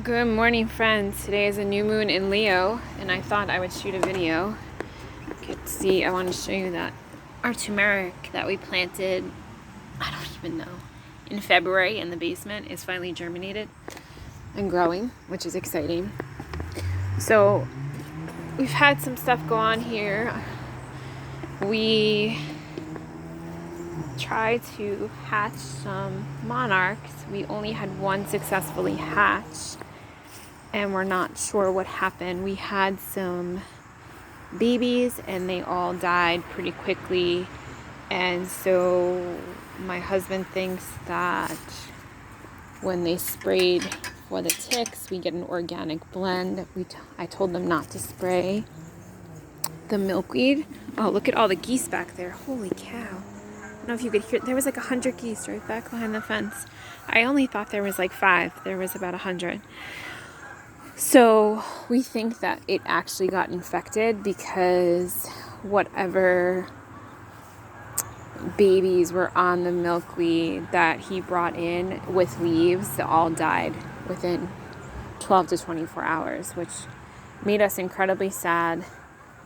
Good morning, friends. Today is a new moon in Leo, and I thought I would shoot a video. You could see, I want to show you that our turmeric that we planted, I don't even know, in February in the basement is finally germinated and growing, which is exciting. So we've had some stuff go on here. We tried to hatch some monarchs. We only had one successfully hatched, and we're not sure what happened. We had some babies and they all died pretty quickly, and so my husband thinks that when they sprayed for the ticks, we get an organic blend. I told them not to spray the milkweed. Oh, look at all the geese back there. Holy cow. I don't know if you could hear, there was like 100 geese right back behind the fence. I only thought there was like 5. There was about 100. So we think that it actually got infected because whatever babies were on the milkweed that he brought in with leaves, they all died within 12 to 24 hours, which made us incredibly sad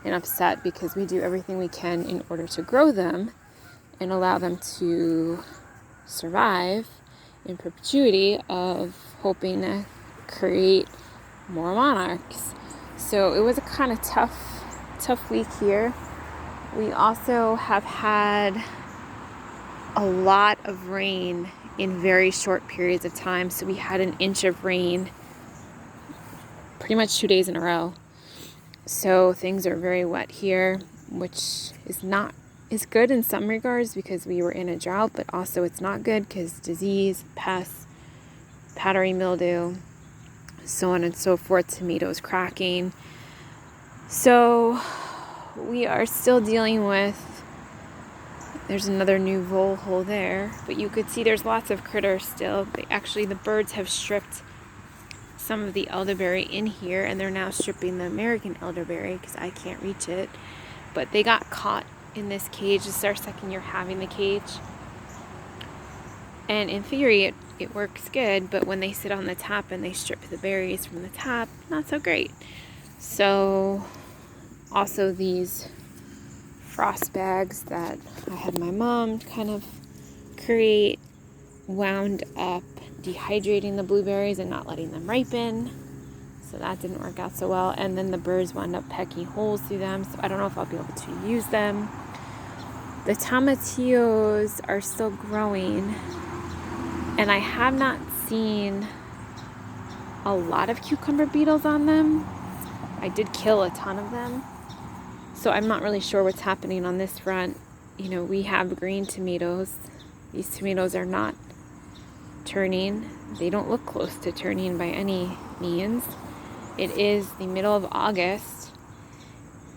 and upset because we do everything we can in order to grow them and allow them to survive in perpetuity of hoping to create more monarchs. So it was a kind of tough week here. We also have had a lot of rain in very short periods of time. So we had an inch of rain pretty much 2 days in a row. So things are very wet here, which is good in some regards because we were in a drought, but also it's not good because disease, pests, powdery mildew, so on and so forth, tomatoes cracking. So we are still dealing with, there's another new vole hole there, but you could see there's lots of critters still. The birds have stripped some of the elderberry in here, and they're now stripping the American elderberry because I can't reach it. But they got caught in this cage. This is our second year having the cage. And in theory, it works good, but when they sit on the top and they strip the berries from the top, not so great. So also these frost bags that I had my mom kind of create wound up dehydrating the blueberries and not letting them ripen. So that didn't work out so well. And then the birds wound up pecking holes through them. So I don't know if I'll be able to use them. The tomatillos are still growing. And I have not seen a lot of cucumber beetles on them. I did kill a ton of them. So I'm not really sure what's happening on this front. You know, we have green tomatoes. These tomatoes are not turning. They don't look close to turning by any means. It is the middle of August.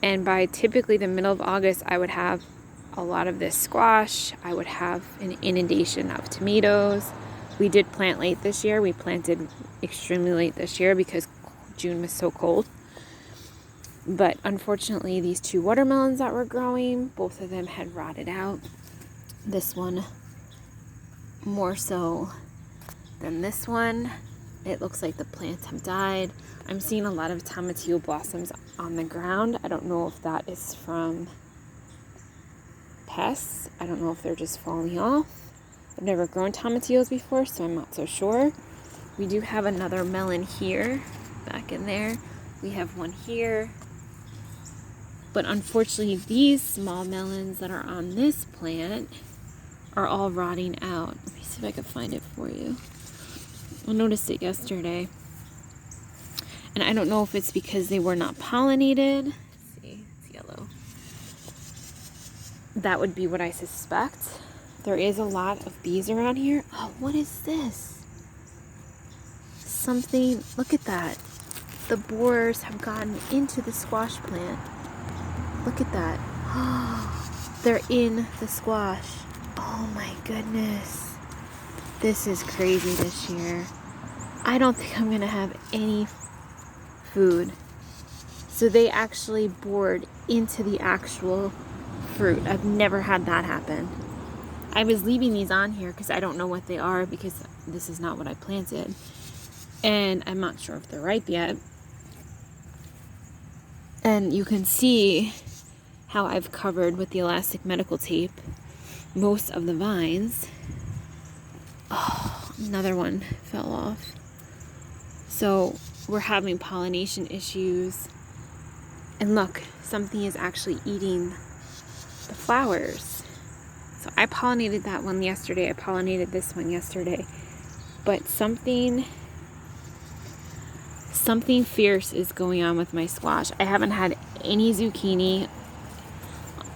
And by typically the middle of August, I would have a lot of this squash. I would have an inundation of tomatoes. We did plant late this year. We planted extremely late this year because June was so cold. But unfortunately, these 2 watermelons that were growing, both of them had rotted out. This one more so than this one. It looks like the plants have died. I'm seeing a lot of tomatillo blossoms on the ground. I don't know if that is from pests. I don't know if they're just falling off. I've never grown tomatillos before, so I'm not so sure. We do have another melon here, back in there. We have one here. But unfortunately, these small melons that are on this plant are all rotting out. Let me see if I can find it for you. I noticed it yesterday. And I don't know if it's because they were not pollinated. Let's see, it's yellow. That would be what I suspect. There is a lot of bees around here. Oh, what is this? Something, look at that. The borers have gotten into the squash plant. Look at that. Oh, they're in the squash. Oh my goodness. This is crazy this year. I don't think I'm gonna have any food. So they actually bored into the actual fruit. I've never had that happen. I was leaving these on here because I don't know what they are because this is not what I planted. and I'm not sure if they're ripe yet. And you can see how I've covered with the elastic medical tape most of the vines. Oh, another one fell off. So we're having pollination issues. And look, something is actually eating the flowers. So I pollinated that one yesterday. I pollinated this one yesterday. But something fierce is going on with my squash. I haven't had any zucchini.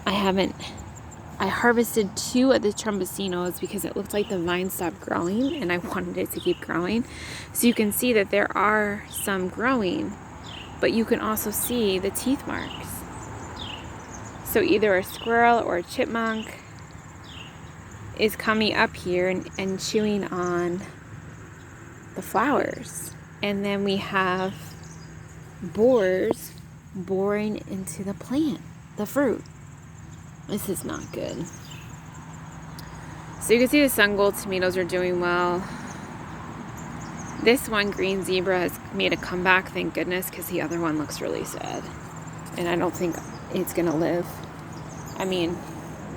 I harvested 2 of the tromboncinos because it looked like the vine stopped growing and I wanted it to keep growing. So you can see that there are some growing, but you can also see the teeth marks. So either a squirrel or a chipmunk is coming up here and chewing on the flowers. And then we have borers boring into the plant, the fruit. This is not good. So you can see the sun gold tomatoes are doing well. This one, green zebra, has made a comeback, thank goodness, because the other one looks really sad. And I don't think it's gonna live. I mean,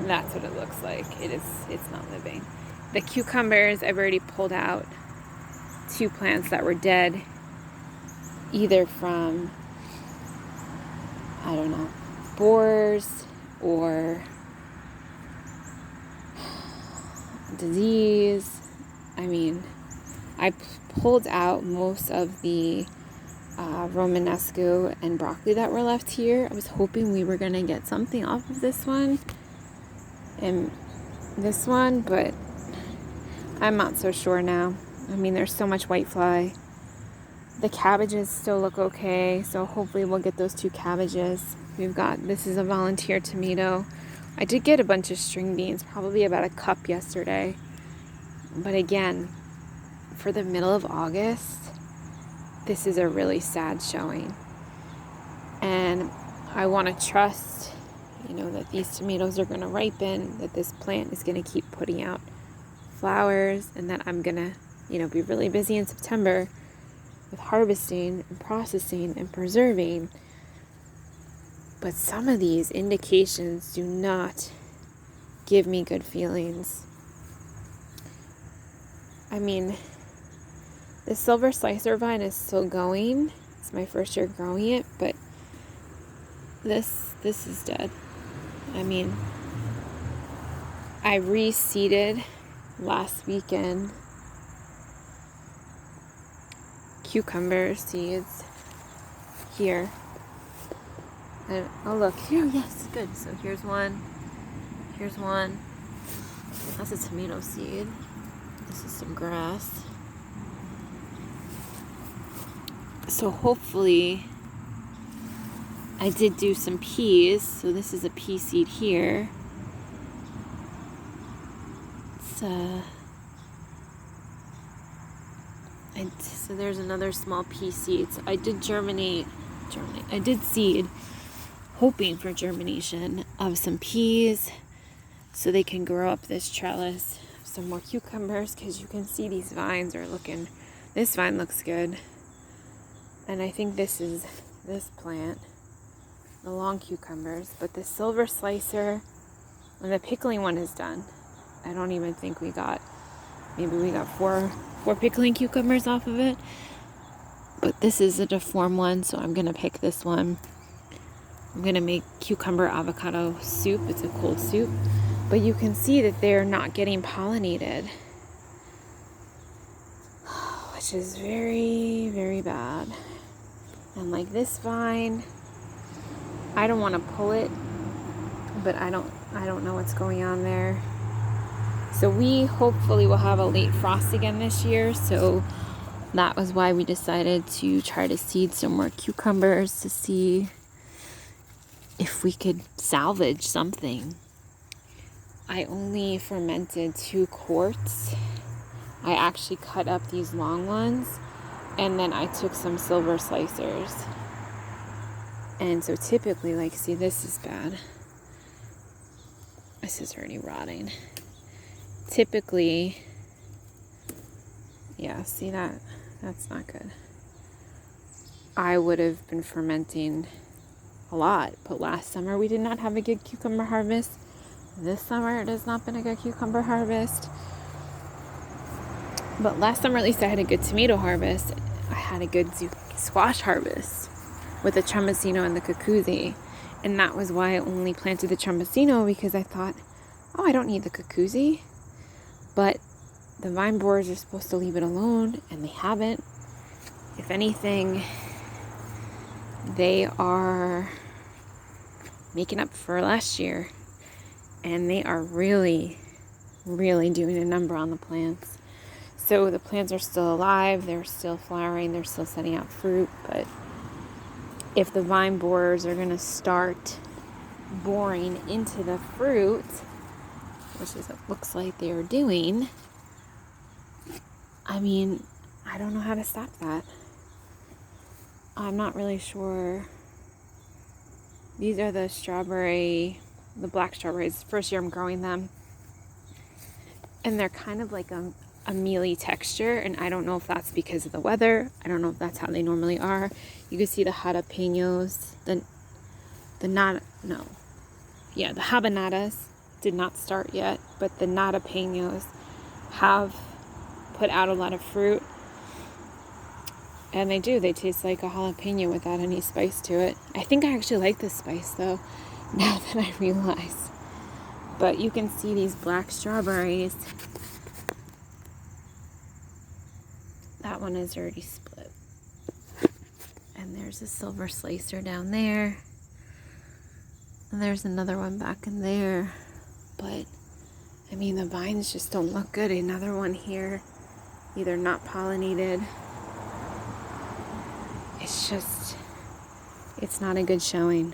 that's what it looks like. It's not living. The cucumbers, I've already pulled out 2 plants that were dead, either from, I don't know, borers or disease. I mean, I pulled out most of the Romanesco and broccoli that were left here. I was hoping we were going to get something off of this one and this one, but I'm not so sure now. I mean, there's so much whitefly. The cabbages still look okay, so hopefully we'll get those 2 cabbages. This is a volunteer tomato. I did get a bunch of string beans, probably about a cup yesterday. But again, for the middle of August, this is a really sad showing. And I want to trust, that these tomatoes are going to ripen, that this plant is going to keep putting out flowers, and that I'm going to, be really busy in September with harvesting and processing and preserving. But some of these indications do not give me good feelings. I mean, the silver slicer vine is still going. It's my first year growing it, but this is dead. I mean, I reseeded last weekend cucumber seeds here. And oh look, here, yes, good. So here's one. That's a tomato seed. This is some grass. So hopefully, I did do some peas. So this is a pea seed here. So there's another small pea seed. So I did I did seed, hoping for germination of some peas so they can grow up this trellis. Some more cucumbers, because you can see these vines are looking, this vine looks good. And I think this is this plant, the long cucumbers, but the silver slicer and the pickling one is done. I don't even think maybe we got four pickling cucumbers off of it. But this is a deformed one, so I'm going to pick this one. I'm going to make cucumber avocado soup. It's a cold soup. But you can see that they're not getting pollinated, which is very, very bad. And like this vine, I don't want to pull it, but I don't know what's going on there. So we hopefully will have a late frost again this year, so that was why we decided to try to seed some more cucumbers to see if we could salvage something. I only fermented 2 quarts. I actually cut up these long ones, and then I took some silver slicers. And so typically, like, see, this is bad. This is already rotting. Typically, yeah, see that? That's not good. I would have been fermenting a lot, but last summer we did not have a good cucumber harvest. This summer it has not been a good cucumber harvest. But last summer at least I had a good tomato harvest. I had a good squash harvest with the Trombosino and the Cucuzi. And that was why I only planted the Trombosino, because I thought, oh, I don't need the Cucuzi. But the vine borers are supposed to leave it alone, and they haven't. If anything, they are making up for last year. And they are really, really doing a number on the plants. So the plants are still alive, they're still flowering, they're still setting out fruit, but if the vine borers are going to start boring into the fruit, which is what it looks like they are doing, I mean, I don't know how to stop that. I'm not really sure. These are the black strawberries. First year I'm growing them. And they're kind of like a mealy texture, and I don't know if that's because of the weather. I don't know if that's how they normally are. You can see the jalapenos, the habanadas did not start yet, but the jalapenos have put out a lot of fruit, and they taste like a jalapeno without any spice to it. I think I actually like this spice though, now that I realize. But you can see these black strawberries. That one is already split. And there's a silver slicer down there. And there's another one back in there. But, I mean, the vines just don't look good. Another one here, either not pollinated. It's not a good showing.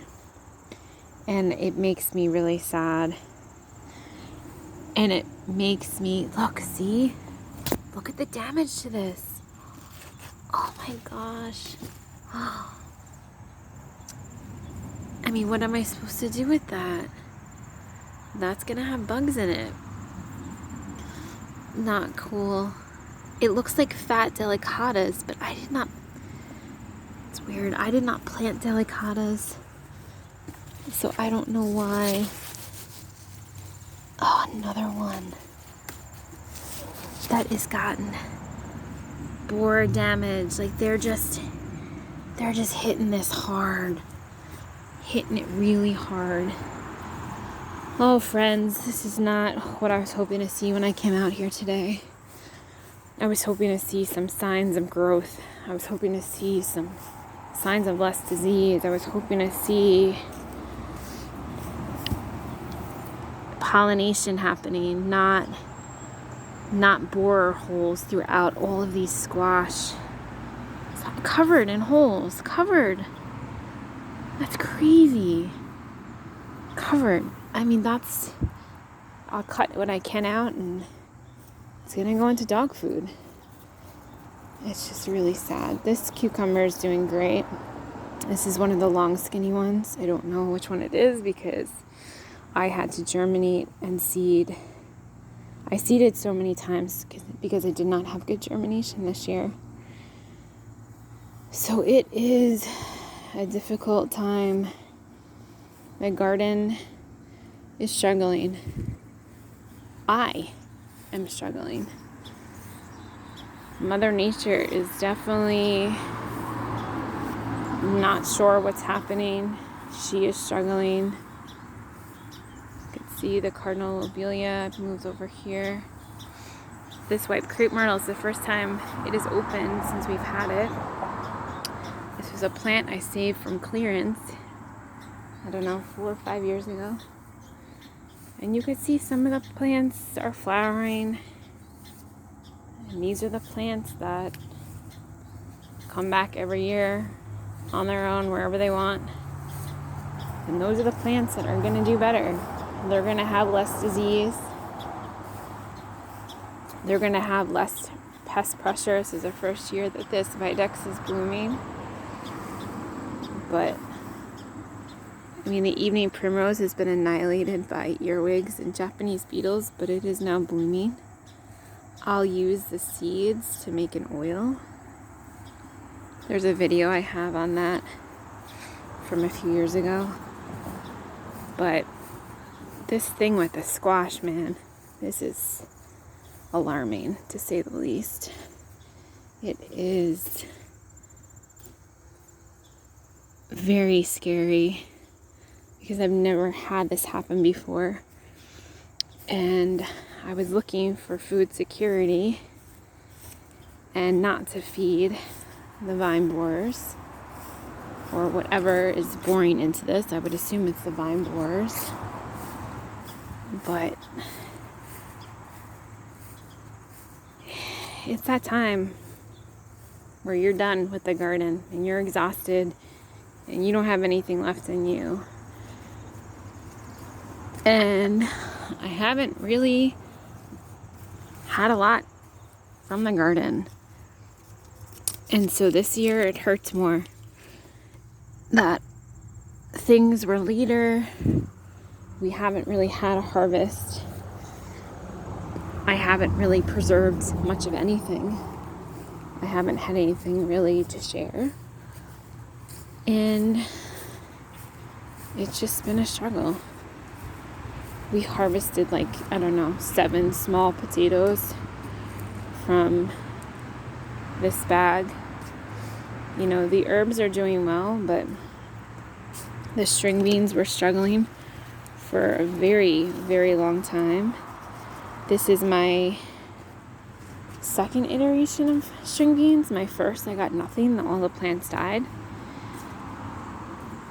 And it makes me really sad. And it makes me, look at the damage to this. Oh my gosh. I mean, what am I supposed to do with that? That's gonna have bugs in it. Not cool. It looks like fat delicatas, but it's weird. I did not plant delicatas, so I don't know why. Oh, another one that has gotten borer damage. Like they're just hitting this hard, hitting it really hard. Oh friends, this is not what I was hoping to see when I came out here today. I was hoping to see some signs of growth. I was hoping to see some signs of less disease. I was hoping to see pollination happening, not borer holes throughout all of these squash. It's covered in holes. Covered. That's crazy. Covered. I mean, I'll cut what I can out and it's gonna go into dog food. It's just really sad. This cucumber is doing great. This is one of the long skinny ones. I don't know which one it is because I had to germinate and seed. I seeded so many times because I did not have good germination this year. So it is a difficult time. My garden is struggling. I am struggling. Mother Nature is definitely not sure what's happening. She is struggling. You can see the cardinal lobelia moves over here. This white crepe myrtle is the first time it is opened since we've had it. This was a plant I saved from clearance, I don't know, 4 or 5 years ago. And you can see some of the plants are flowering. And these are the plants that come back every year on their own wherever they want. And those are the plants that are going to do better. They're going to have less disease. They're going to have less pest pressure. This is the first year that this Videx is blooming. But, I mean, the evening primrose has been annihilated by earwigs and Japanese beetles, but it is now blooming. I'll use the seeds to make an oil. There's a video I have on that from a few years ago. But this thing with the squash, man, this is alarming, to say the least. It is very scary because I've never had this happen before. And I was looking for food security and not to feed the vine borers or whatever is boring into this. I would assume it's the vine borers. But it's that time where you're done with the garden and you're exhausted and you don't have anything left in you. And I haven't really had a lot from the garden. And so this year it hurts more that things were later. We haven't really had a harvest. I haven't really preserved much of anything. I haven't had anything really to share. And it's just been a struggle. We harvested 7 small potatoes from this bag. You know, the herbs are doing well, but the string beans were struggling for a very, very long time. This is my second iteration of string beans. My first, I got nothing. All the plants died.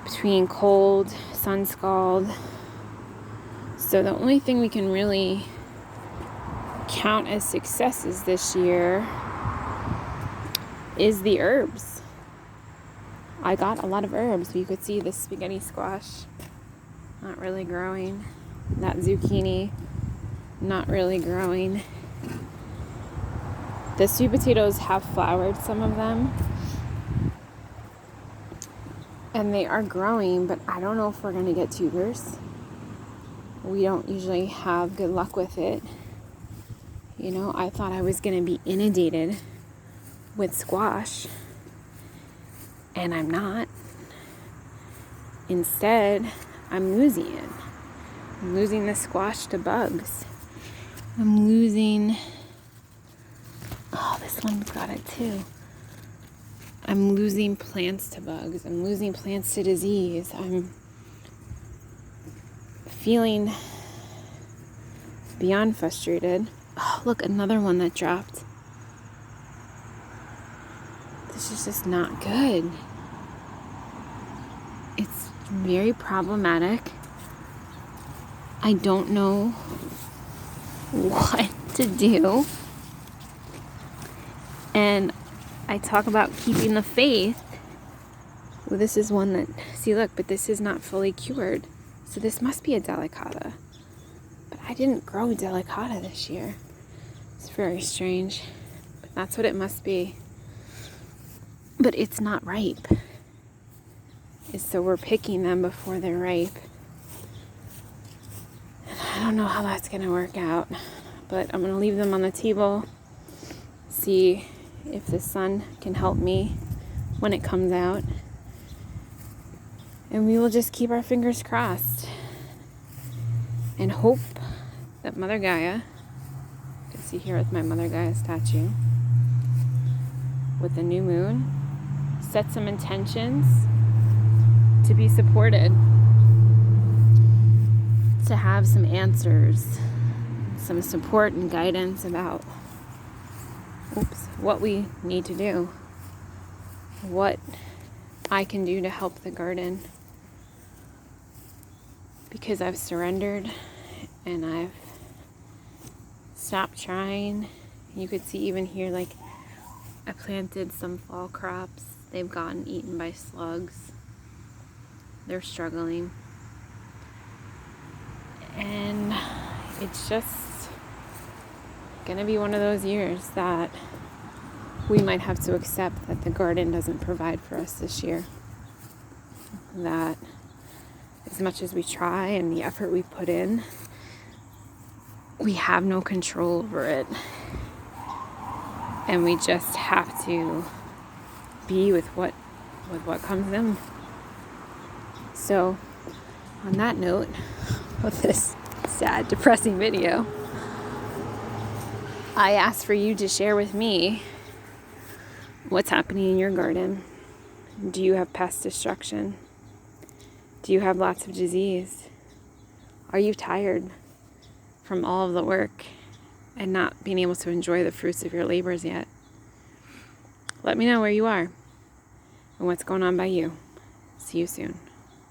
Between cold, sun scald. So the only thing we can really count as successes this year is the herbs. I got a lot of herbs. You could see the spaghetti squash not really growing. That zucchini not really growing. The sweet potatoes have flowered, some of them. And they are growing, but I don't know if we're going to get tubers. We don't usually have good luck with it. You know, I thought I was going to be inundated with squash, and I'm not. Instead, I'm losing it. I'm losing the squash to bugs. I'm losing... Oh, this one's got it too. I'm losing plants to bugs. I'm losing plants to disease. I'm feeling beyond frustrated. Oh, look, another one that dropped. This is just not good. It's very problematic. I don't know what to do. And I talk about keeping the faith. Well, this is one that, see, look, but this is not fully cured. So this must be a delicata. But I didn't grow delicata this year. It's very strange. But that's what it must be. But it's not ripe. So we're picking them before they're ripe. I don't know how that's going to work out. But I'm going to leave them on the table. See if the sun can help me when it comes out. And we will just keep our fingers crossed and hope that Mother Gaia, you can see here with my Mother Gaia statue, with the new moon, set some intentions to be supported, to have some answers, some support and guidance about what we need to do, what I can do to help the garden, because I've surrendered and I've stopped trying. You could see even here, like, I planted some fall crops. They've gotten eaten by slugs. They're struggling. And it's just gonna be one of those years that we might have to accept that the garden doesn't provide for us this year. That as much as we try and the effort we put in, we have no control over it. And we just have to be with what comes in. So, on that note of this sad, depressing video, I asked for you to share with me what's happening in your garden. Do you have pest destruction? Do you have lots of disease? Are you tired from all of the work and not being able to enjoy the fruits of your labors yet? Let me know where you are and what's going on by you. See you soon.